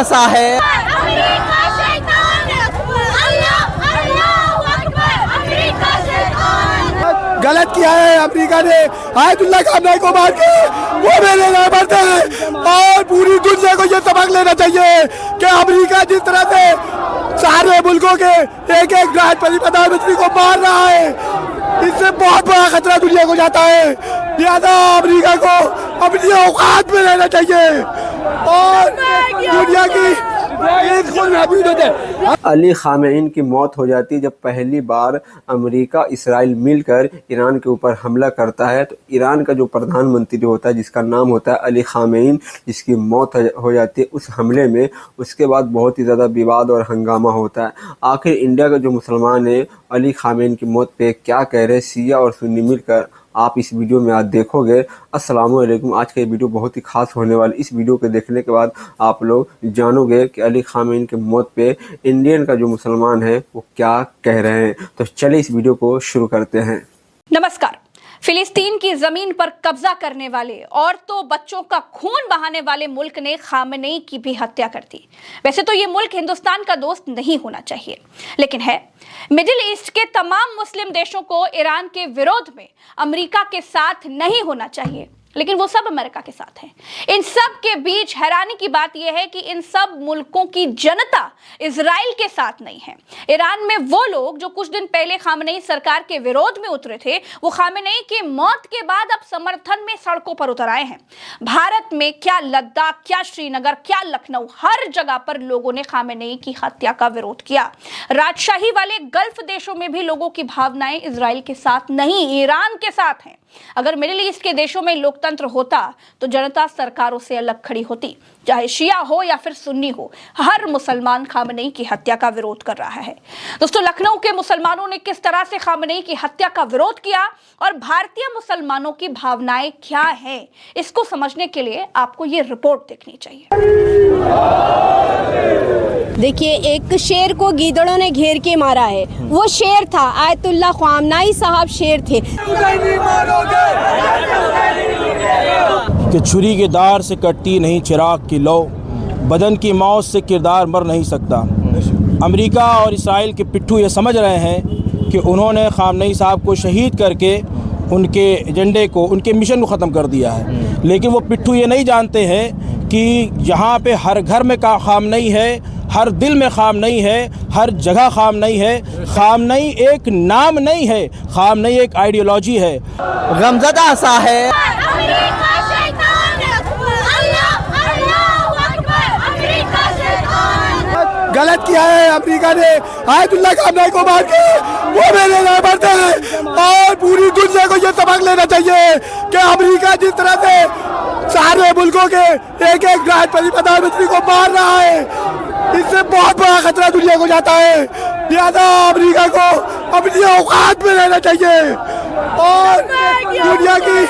ऐसा है गलत किया है अमेरिका ने आयतुल्लाह खामनेई को मार के वो मेरे लिए बढ़ते हैं और पूरी दुनिया को ये सबक लेना चाहिए कि अमेरिका जिस तरह से सारे मुल्कों के एक एक राष्ट्रपति प्रधानमंत्री को मार रहा है, इससे बहुत बड़ा खतरा दुनिया को जाता है। लिहाजा अमेरिका को अपनी औकात में रहना चाहिए और दुनिया की अली खामेनी की मौत हो जाती है जब पहली बार अमेरिका इसराइल मिलकर ईरान के ऊपर हमला करता है। तो ईरान का जो प्रधानमंत्री होता है जिसका नाम होता है अली खामेनी, जिसकी मौत हो जाती है उस हमले में, उसके बाद बहुत ही ज़्यादा विवाद और हंगामा होता है। आखिर इंडिया के जो मुसलमान हैं अली खामेनी की मौत पे क्या कह रहे हैं शिया और सुन्नी मिलकर, आप इस वीडियो में आज देखोगे। अस्सलाम वालेकुम। आज का ये वीडियो बहुत ही खास होने वाला। इस वीडियो को देखने के बाद आप लोग जानोगे कि अली खामेनी के मौत पे इंडियन का जो मुसलमान है वो क्या कह रहे हैं। तो चलिए इस वीडियो को शुरू करते हैं। नमस्कार। फिलिस्तीन की जमीन पर कब्जा करने वाले और तो बच्चों का खून बहाने वाले मुल्क ने खामेनी की भी हत्या कर दी। वैसे तो ये मुल्क हिंदुस्तान का दोस्त नहीं होना चाहिए, लेकिन है। मिडिल ईस्ट के तमाम मुस्लिम देशों को ईरान के विरोध में अमेरिका के साथ नहीं होना चाहिए, लेकिन वो सब अमेरिका के साथ हैं। इन सब के बीच हैरानी की बात यह है कि इन सब मुल्कों की जनता इजराइल के साथ नहीं है। ईरान में वो लोग जो कुछ दिन पहले खामेनी सरकार के विरोध में उतरे थे, वो खामेनी की मौत के बाद अब समर्थन में सड़कों पर उतर आए हैं। भारत में क्या लद्दाख, क्या श्रीनगर, क्या लखनऊ, हर जगह पर लोगों ने खामेनी की हत्या का विरोध किया। राजशाही वाले गल्फ देशों में भी लोगों की भावनाएं इजराइल के साथ नहीं, ईरान के साथ हैं। अगर मिडिल ईस्ट के देशों में लोकतंत्र होता तो जनता सरकारों से अलग खड़ी होती। चाहे शिया हो या फिर सुन्नी हो, हर मुसलमान खामेनी की हत्या का विरोध कर रहा है। दोस्तों, लखनऊ के मुसलमानों ने किस तरह से खामेनी की हत्या का विरोध किया और भारतीय मुसलमानों की भावनाएं क्या हैं, इसको समझने के लिए आपको ये रिपोर्ट देखनी चाहिए। देखिए, एक शेर को गीदड़ों ने घेर के मारा है। वो शेर था आयतुल्लाह खामनेई साहब, शेर थे। कि छुरी के दार से कटती नहीं चिराग की लौ, बदन की मौत से किरदार मर नहीं सकता। अमेरिका और इसराइल के पिट्ठू ये समझ रहे हैं कि उन्होंने खामनेई साहब को शहीद करके उनके एजेंडे को, उनके मिशन को ख़त्म कर दिया है। लेकिन वो पिट्ठू ये नहीं जानते हैं कि यहाँ पे हर घर में का खामनेई है, हर दिल में खामनेई है, हर जगह खामनेई है। खामनेई एक नाम नहीं है, खामनेई एक आइडियोलॉजी है। गमज़दा सा है गलत किया है अमेरिका ने आयतुल्लाह खामनेई को मार के वो मेरे लिए बढ़ते हैं और पूरी दुनिया को ये सबक लेना चाहिए कि अमेरिका जिस तरह से सारे मुल्कों के एक एक राष्ट्रपति प्रधानमंत्री को मार रहा है, इससे बहुत बड़ा खतरा दुनिया को जाता है। लिहाजा अमेरिका को अपनी औकात में रहना चाहिए और दुनिया की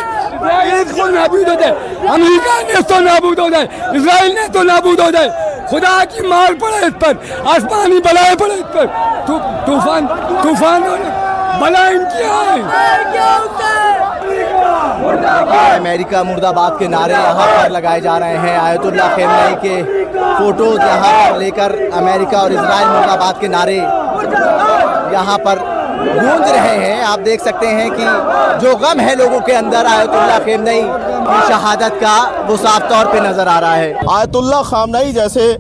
नाबूद हो जाए। अमेरिका ने तो नाबूद हो जाए, इसराइल ने तो नाबूद हो जाए। खुदा की मार पड़े इस पर, आसमानी बलाएं पड़े इस पर, तूफान बला इनकी आए। अमेरिका मुर्दाबाद के नारे यहाँ पर लगाए जा रहे हैं। आयतुल्लाह खामनेई के फोटोज यहाँ पर लेकर अमेरिका और इजराइल मुर्दाबाद के नारे यहाँ पर गूंज रहे हैं। आप देख सकते हैं कि जो गम है लोगों के अंदर आयतुल्लाह खामनेई की शहादत का, वो साफ तौर पे नजर आ रहा है। आयतुल्लाह खामनेई जैसे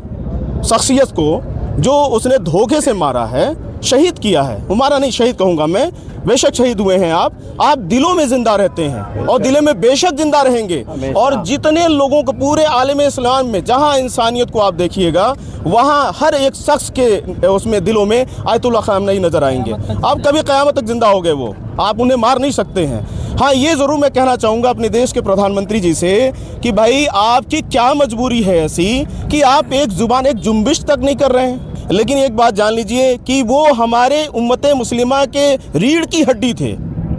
शख्सियत को जो उसने धोखे से मारा है, शहीद किया है, मारा नहीं शहीद कहूँगा मैं, बेशक शहीद हुए हैं आप दिलों में जिंदा रहते हैं और दिलों में बेशक जिंदा रहेंगे। और जितने लोगों को पूरे आलम इस्लाम में जहां इंसानियत को आप देखिएगा, वहां हर एक शख्स के उसमें दिलों में आयतुल्लाह खामनेई नजर आएंगे। आप कभी क़यामत तक जिंदा हो गए, वो आप उन्हें मार नहीं सकते हैं। हाँ, ये ज़रूर मैं कहना चाहूँगा अपने देश के प्रधानमंत्री जी से कि भाई आपकी क्या मजबूरी है ऐसी कि आप एक जुबान, एक जुम्बिश तक नहीं कर रहे हैं। लेकिन एक बात जान लीजिए कि वो हमारे उम्मत मुस्लिमा के रीढ़ की हड्डी थे।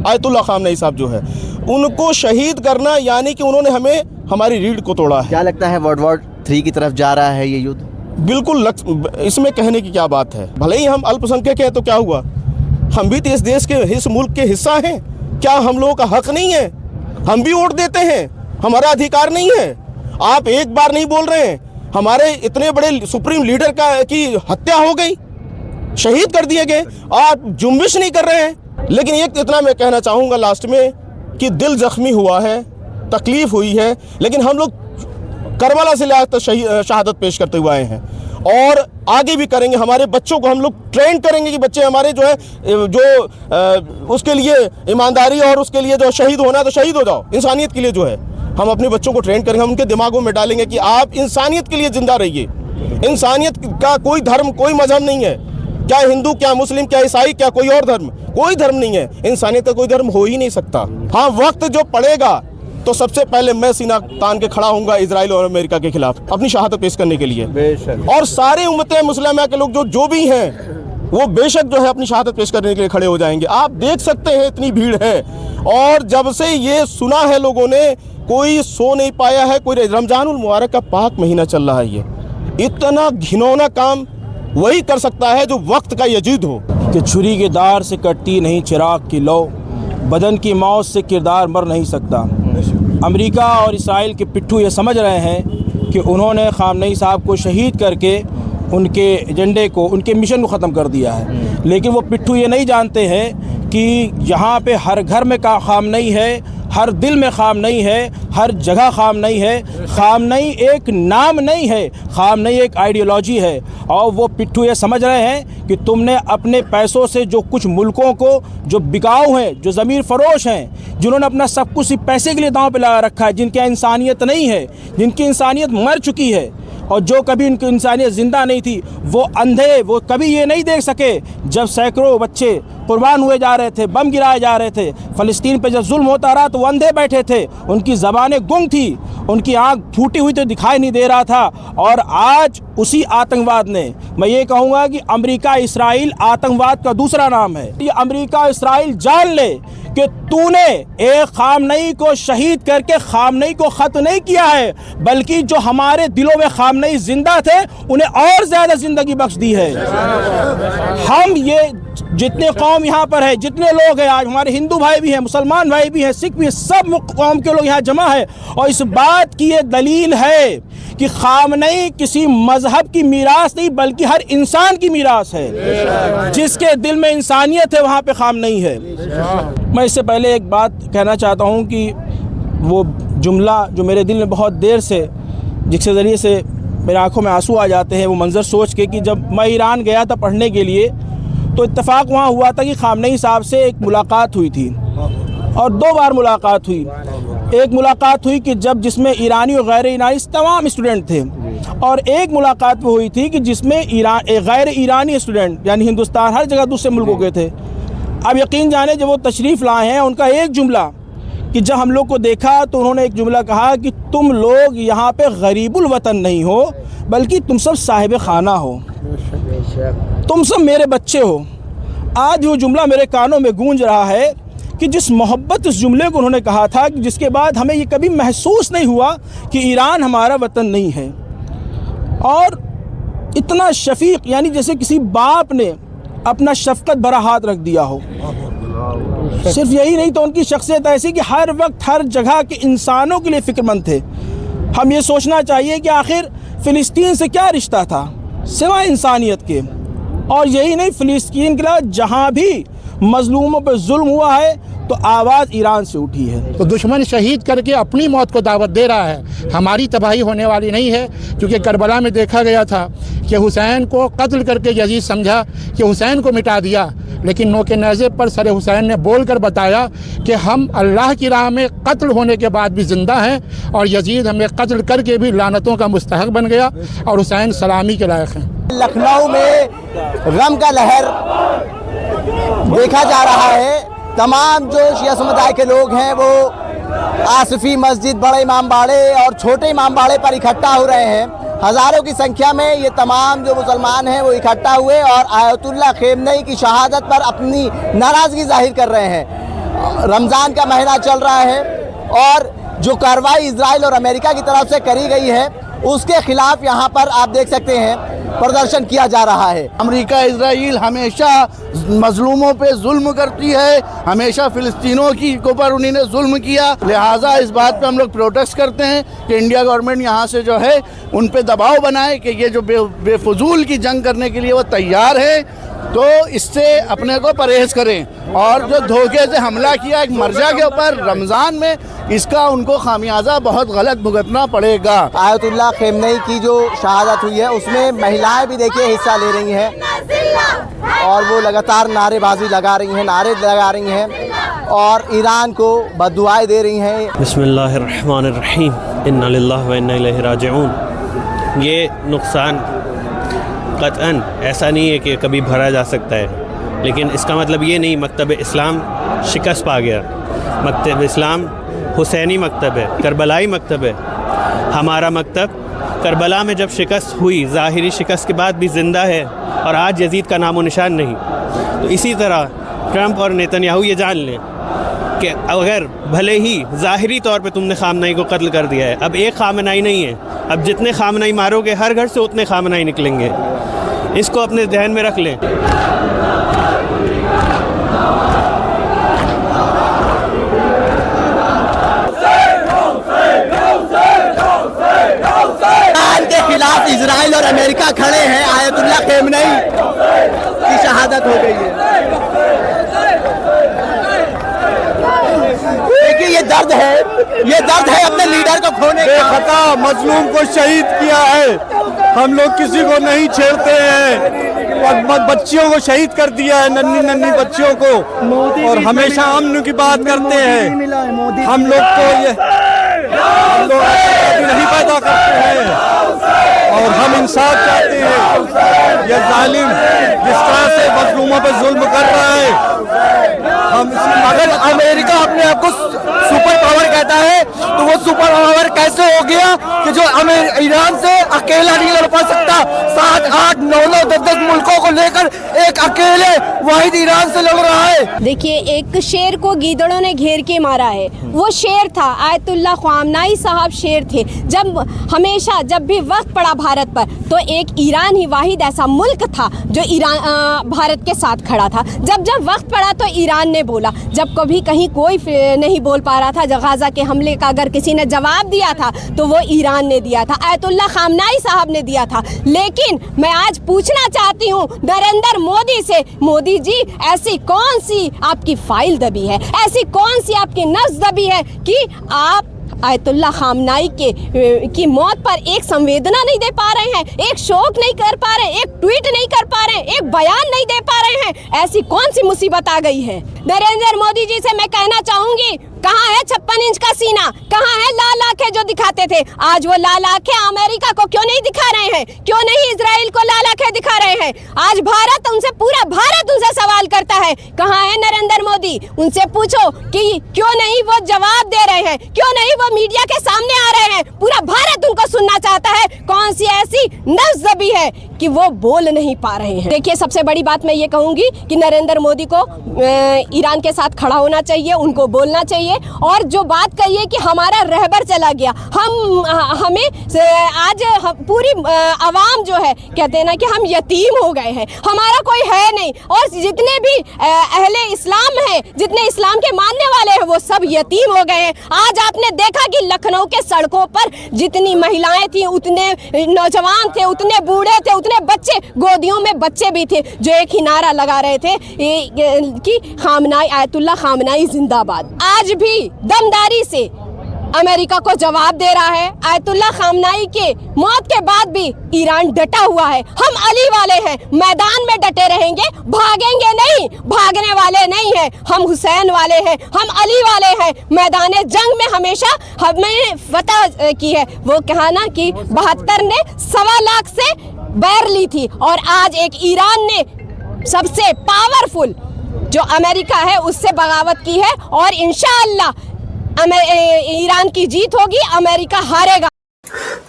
आयतुल्लाह खामनेई साहब जो है, उनको शहीद करना यानी कि उन्होंने हमारी रीढ़ को तोड़ा है। क्या लगता है वर्ल्ड वॉर 3 की तरफ जा रहा है ये युद्ध? बिल्कुल, इसमें कहने की क्या बात है। भले ही हम अल्पसंख्यक हैं तो क्या हुआ, हम भी तो इस देश के, इस मुल्क के हिस्सा हैं। क्या हम लोगों का हक नहीं है? हम भी वोट देते हैं, हमारा अधिकार नहीं है? आप एक बार नहीं बोल रहे हैं, हमारे इतने बड़े सुप्रीम लीडर की हत्या हो गई, शहीद कर दिए गए, आप जुम्बिश नहीं कर रहे हैं। लेकिन एक इतना मैं कहना चाहूँगा लास्ट में कि दिल जख्मी हुआ है, तकलीफ हुई है, लेकिन हम लोग करबला से शहादत पेश करते हुए आए हैं और आगे भी करेंगे। हमारे बच्चों को हम लोग ट्रेन करेंगे कि बच्चे हमारे जो है उसके लिए ईमानदारी और उसके लिए जो शहीद होना है तो शहीद हो जाओ। इंसानियत के लिए जो है हम अपने बच्चों को ट्रेन करेंगे, हम उनके दिमागों में डालेंगे कि आप इंसानियत के लिए जिंदा रहिए। इंसानियत का कोई धर्म, कोई मजहब नहीं है, क्या हिंदू, क्या मुस्लिम, क्या ईसाई, क्या कोई और धर्म, कोई धर्म नहीं है। इंसानियत का कोई धर्म हो ही नहीं सकता। हाँ, वक्त जो पड़ेगा तो सबसे पहले मैं सीना तान के खड़ा होऊंगा इजराइल और अमेरिका के खिलाफ अपनी शहादत पेश करने के लिए। और सारे उम्मतें मुस्लिमा के लोग जो भी हैं वो बेशक जो है अपनी शहादत पेश करने के लिए खड़े हो जाएंगे। आप देख सकते हैं इतनी भीड़ है, और जब से ये सुना है लोगों ने, कोई सो नहीं पाया है। कोई रमजानुल मुबारक का पाक महीना चल रहा है, ये इतना घिनौना काम वही कर सकता है जो वक्त का यजीद हो। कि छुरी के दार से कटती नहीं चिराग की लौ, बदन की मौत से किरदार मर नहीं सकता। अमेरिका और इसराइल के पिट्ठू ये समझ रहे हैं कि उन्होंने खामनेई साहब को शहीद करके उनके एजेंडे को, उनके मिशन को ख़त्म कर दिया है। लेकिन वो पिट्ठू ये नहीं जानते हैं कि यहाँ पे हर घर में खामनेई है, हर दिल में खामनेई है, हर जगह खामनेई है। खामनेई एक नाम नहीं है, खामनेई एक आइडियोलॉजी है। और वो पिट्ठू ये समझ रहे हैं कि तुमने अपने पैसों से जो कुछ मुल्कों को, जो बिकाऊ हैं, जो ज़मीर फरोश हैं, जिन्होंने अपना सब कुछ पैसे के लिए दांव पे लगा रखा है, जिनकी इंसानियत नहीं है, जिनकी इंसानियत मर चुकी है और जो कभी उनकी इंसानियत ज़िंदा नहीं थी, वो अंधे, वो कभी ये नहीं देख सके जब सैकड़ों बच्चे कुर्बान हुए जा रहे थे, बम गिराए जा रहे थे, फ़लस्तीन पे जब जुल्म होता रहा तो वो अंधे बैठे थे, उनकी ज़बानें गुंग थी, उनकी आँख फूटी हुई तो दिखाई नहीं दे रहा था। और आज उसी आतंकवाद ने, मैं ये कहूँगा कि अमेरिका इसराइल आतंकवाद का दूसरा नाम है। ये अमेरिका इसराइल जान ले कि तूने एक खामनेई को शहीद करके खामनेई को ख़त्म नहीं किया है, बल्कि जो हमारे दिलों में खामनेई जिंदा थे उन्हें और ज़्यादा ज़िंदगी बख्श दी है। हम ये जितने कौम यहाँ पर है, जितने लोग हैं, आज हमारे हिंदू भाई भी हैं, मुसलमान भाई भी हैं, सिख भी हैं, सब कौम के लोग यहाँ जमा है। और इस बात की ये दलील है कि खामनेई किसी मजहब की मीरास नहीं बल्कि हर इंसान की मीरास है। जिसके दिल में इंसानियत है वहाँ पे खामनेई है। मैं इससे पहले एक बात कहना चाहता हूँ कि वो जुमला जो मेरे दिल में बहुत देर से, जिसके ज़रिए से मेरी आंखों में आंसू आ जाते हैं, वो मंज़र सोच के कि जब मैं ईरान गया था पढ़ने के लिए तो इत्तेफाक वहाँ हुआ था कि खामनेई साहब से एक मुलाकात हुई थी और 2 बार मुलाकात हुई। एक मुलाकात हुई कि जब जिसमें ईरानी और गैर ईरानी तमाम स्टूडेंट थे, और एक मुलाकात वो हुई थी कि जिसमें गैर ईरानी स्टूडेंट यानी हिंदुस्तान हर जगह दूसरे मुल्कों के थे। अब यकीन जाने जब वो तशरीफ़ लाए हैं, उनका एक जुमला कि जब हम लोग को देखा तो उन्होंने एक जुमला कहा कि तुम लोग यहाँ पे गरीबुल वतन नहीं हो बल्कि तुम सब साहिब खाना हो, तुम सब मेरे बच्चे हो। आज वो जुमला मेरे कानों में गूंज रहा है कि जिस मोहब्बत उस जुमले को उन्होंने कहा था कि जिसके बाद हमें ये कभी महसूस नहीं हुआ कि ईरान हमारा वतन नहीं है। और इतना शफीक, यानी जैसे किसी बाप ने अपना शफकत भरा हाथ रख दिया हो। सिर्फ यही नहीं तो उनकी शख्सियत ऐसी कि हर वक्त हर जगह के इंसानों के लिए फ़िक्रमंद थे। हम ये सोचना चाहिए कि आखिर फ़िलिस्तीन से क्या रिश्ता था सिवाय इंसानियत के। और यही नहीं, फ़िलिस्तीन के अलावा जहाँ भी मजलूमों पर जुल्म हुआ है तो आवाज़ ईरान से उठी है। तो दुश्मन शहीद करके अपनी मौत को दावत दे रहा है, हमारी तबाही होने वाली नहीं है। क्योंकि करबला में देखा गया था कि हुसैन को कत्ल करके यजीद समझा कि हुसैन को मिटा दिया, लेकिन नोके नेज़े पर सर हुसैन ने बोल कर बताया कि हम अल्लाह की राह में कत्ल होने के बाद भी ज़िंदा हैं और यजीद हमें कत्ल करके भी लानतों का मुस्तहक बन गया और हुसैन सलामी के लायक हैं। लखनऊ में गम का लहर देखा जा रहा है। तमाम जो शिया समुदाय के लोग हैं वो आसिफी मस्जिद, बड़े इमाम बाड़े और छोटे इमाम बाड़े पर इकट्ठा हो रहे हैं। हज़ारों की संख्या में ये तमाम जो मुसलमान हैं वो इकट्ठा हुए और आयतुल्लाह ख़ामेनी की शहादत पर अपनी नाराज़गी जाहिर कर रहे हैं। रमज़ान का महीना चल रहा है और जो कार्रवाई इजराइल और अमेरिका की तरफ से करी गई है उसके खिलाफ यहाँ पर आप देख सकते हैं प्रदर्शन किया जा रहा है। अमेरिका इजराइल हमेशा मजलूमों पे जुल्म करती है, हमेशा फिलिस्तीनों की ऊपर उन्होंने जुल्म किया, लिहाजा इस बात पे हम लोग प्रोटेस्ट करते हैं कि इंडिया गवर्नमेंट यहाँ से जो है उन पे दबाव बनाए कि ये जो बेफजूल की जंग करने के लिए वो तैयार है, तो इससे अपने को परहेज करें। और जो धोखे से हमला किया एक मर्जा के ऊपर रमज़ान में, इसका उनको खामियाजा बहुत गलत भुगतना पड़ेगा। आयतुल्लाह खेमनेई की जो शहादत हुई है उसमें महिलाएं भी देखिए हिस्सा ले रही हैं और वो लगातार नारेबाजी लगा रही हैं, नारे लगा रही हैं और ईरान को बद्दुआएं दे रही हैं। बिस्मिल्लाहिर्रहमानिर्रहीम, इन्ना लिल्लाहि व इन्ना इलैहि राजिऊन। ये नुकसान क़तअन ऐसा नहीं है कि कभी भरा जा सकता है, लेकिन इसका मतलब ये नहीं मकतब इस्लाम शिकस्त पा गया। मकतब इस्लाम हुसैनी मकतब है, करबलाई मकतब है। हमारा मकतब करबला में जब शिकस्त हुई, ज़ाहिरी शिकस्त के बाद भी ज़िंदा है और आज यजीद का नामो निशान नहीं। तो इसी तरह ट्रंप और नेतन्याहू ये जान लें कि अगर भले ही ज़ाहिरी तौर पे तुमने खामनाई को कत्ल कर दिया है, अब एक खामनाई नहीं है, अब जितने खामनाई मारोगे हर घर से उतने खामनाई निकलेंगे। इसको अपने ध्यान में रख लें। के खिलाफ इजराइल और अमेरिका खड़े हैं। आयतुल्लाह खेमनेई की शहादत हो गई है। देखिए ये दर्द है अपने लीडर को खोने का। बेखता मजलूम को शहीद किया है, हम लोग किसी को नहीं छेड़ते हैं और बच्चियों को शहीद कर दिया है, नन्ही नन्ही बच्चियों को, और हमेशा अमन की बात करते हैं। हम लोग को ये नहीं पैदा करते हैं और हम इंसाफ चाहते हैं। ये जालिम जिस तरह से मजलूमों पे जुल्म कर रहा है, हम अगर अमेरिका अपने आप को सुपर पावर कहता है तो वो सुपर पावर कैसे हो गया कि जो ईरान से अकेला नहीं लड़ पा सकता। 7, 8, 9, 10 मुल्कों को लेकर एक अकेले वाहिद ईरान से लड़ रहा है। देखिए, एक शेर को गीदड़ों ने घेर के मारा है, वो शेर था आयतुल्लाह ख्वामनाई साहब, शेर थे। जब भी वक्त पड़ा भारत पर, तो एक ईरान ही वाहिद ऐसा मुल्क था जो भारत के साथ खड़ा था। जब वक्त पड़ा तो ईरान ने बोला, जब कभी कहीं कोई नहीं बोल पा रहा था, गाजा के हमले का अगर किसी ने जवाब दिया था तो वो ईरान ने दिया था, आयतुल्लाह ख़ामनाई साहब ने दिया था। लेकिन मैं आज पूछना चाहती हूँ नरेंद्र मोदी से, मोदी जी ऐसी कौन सी आपकी फाइल दबी है, ऐसी कौन सी आपकी नफ्स दबी है कि आप आयतुल्लाह ख़ामनाई की मौत पर एक संवेदना नहीं दे पा रहे हैं, एक शोक नहीं कर पा रहे हैं, एक ट्वीट नहीं कर पा रहे हैं, एक बयान नहीं दे पा रहे हैं। ऐसी कौन सी मुसीबत आ गई है? नरेंद्र मोदी जी से मैं कहना चाहूंगी, कहाँ है 56 इंच का सीना, कहाँ है लाल आंखें जो दिखाते थे? आज वो लाल आंखें अमेरिका को क्यों नहीं दिखा रहे हैं? क्यों नहीं इजराइल को लाल आंखें दिखा रहे हैं? आज पूरा भारत उनसे सवाल करता है, कहाँ है नरेंद्र मोदी? उनसे पूछो कि क्यों नहीं वो जवाब दे रहे हैं, क्यों नहीं वो मीडिया के सामने आ रहे हैं? पूरा भारत उनको सुनना चाहता है। कौन सी ऐसी नफ्स दबी है कि वो बोल नहीं पा रहे हैं? देखिए, सबसे बड़ी बात मैं ये कहूंगी कि नरेंद्र मोदी को ईरान के साथ खड़ा होना चाहिए, उनको बोलना चाहिए। और जो बात कही है कि हमारा रहबर चला गया, हमें आज पूरी आवाम जो है कहते हैं ना कि हम यतीम हो गए हैं, हमारा कोई है नहीं। और जितने भी अहले इस्लाम हैं, जितने इस्लाम के मानने वाले हैं, वो सब यतीम हो गए हैं। आज आपने देखा कि लखनऊ के सड़कों पर जितनी महिलाएं थी, उतने नौजवान थे, उतने बूढ़े थे, उतने बच्चे, गोदियों में बच्चे भी थे, जो एक ही नारा लगा रहे थे कि ख़ामनाई, आयतुल्लाह ख़ामनाई जिंदाबाद। आज भी दमदारी से अमेरिका को जवाब दे रहा है। आयतुल्लाह ख़ामनाई के मौत के बाद भी ईरान डटा हुआ है। हम अली वाले हैं, मैदान में डटे रहेंगे, भागेंगे नहीं, भागने वाले नहीं हैं। हम हुसैन वाले हैं, हम अली वाले हैं। मैदान जंग में हमेशा हमें फतह की है। वो कहा ना कि 72 ने 1.25 लाख से बैर ली थी, और आज एक ईरान ने सबसे पावरफुल जो अमेरिका है उससे बगावत की है, और इंशाअल्लाह ईरान की जीत होगी, अमेरिका हारेगा।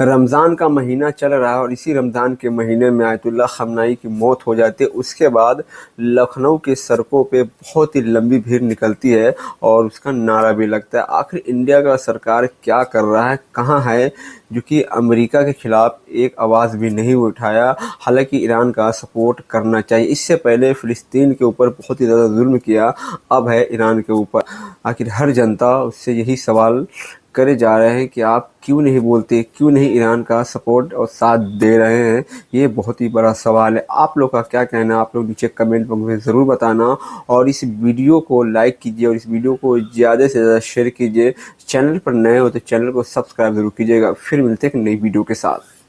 रमज़ान का महीना चल रहा है और इसी रमज़ान के महीने में आयतुल्लाह खamenei की मौत हो जाती है। उसके बाद लखनऊ के सड़कों पे बहुत ही लंबी भीड़ निकलती है और उसका नारा भी लगता है। आखिर इंडिया का सरकार क्या कर रहा है, कहाँ है, जो कि अमेरिका के ख़िलाफ़ एक आवाज़ भी नहीं उठाया। हालांकि ईरान का सपोर्ट करना चाहिए। इससे पहले फ़िलिस्तीन के ऊपर बहुत ही ज़्यादा जुल्म किया, अब है ईरान के ऊपर। आखिर हर जनता उससे यही सवाल करे जा रहे हैं कि आप क्यों नहीं बोलते, क्यों नहीं ईरान का सपोर्ट और साथ दे रहे हैं। ये बहुत ही बड़ा सवाल है। आप लोग का क्या कहना है, आप लोग नीचे कमेंट बॉक्स में ज़रूर बताना और इस वीडियो को लाइक कीजिए और इस वीडियो को ज़्यादा से ज़्यादा शेयर कीजिए। चैनल पर नए हो तो चैनल को सब्सक्राइब ज़रूर कीजिएगा। फिर मिलते हैं एक नई वीडियो के साथ।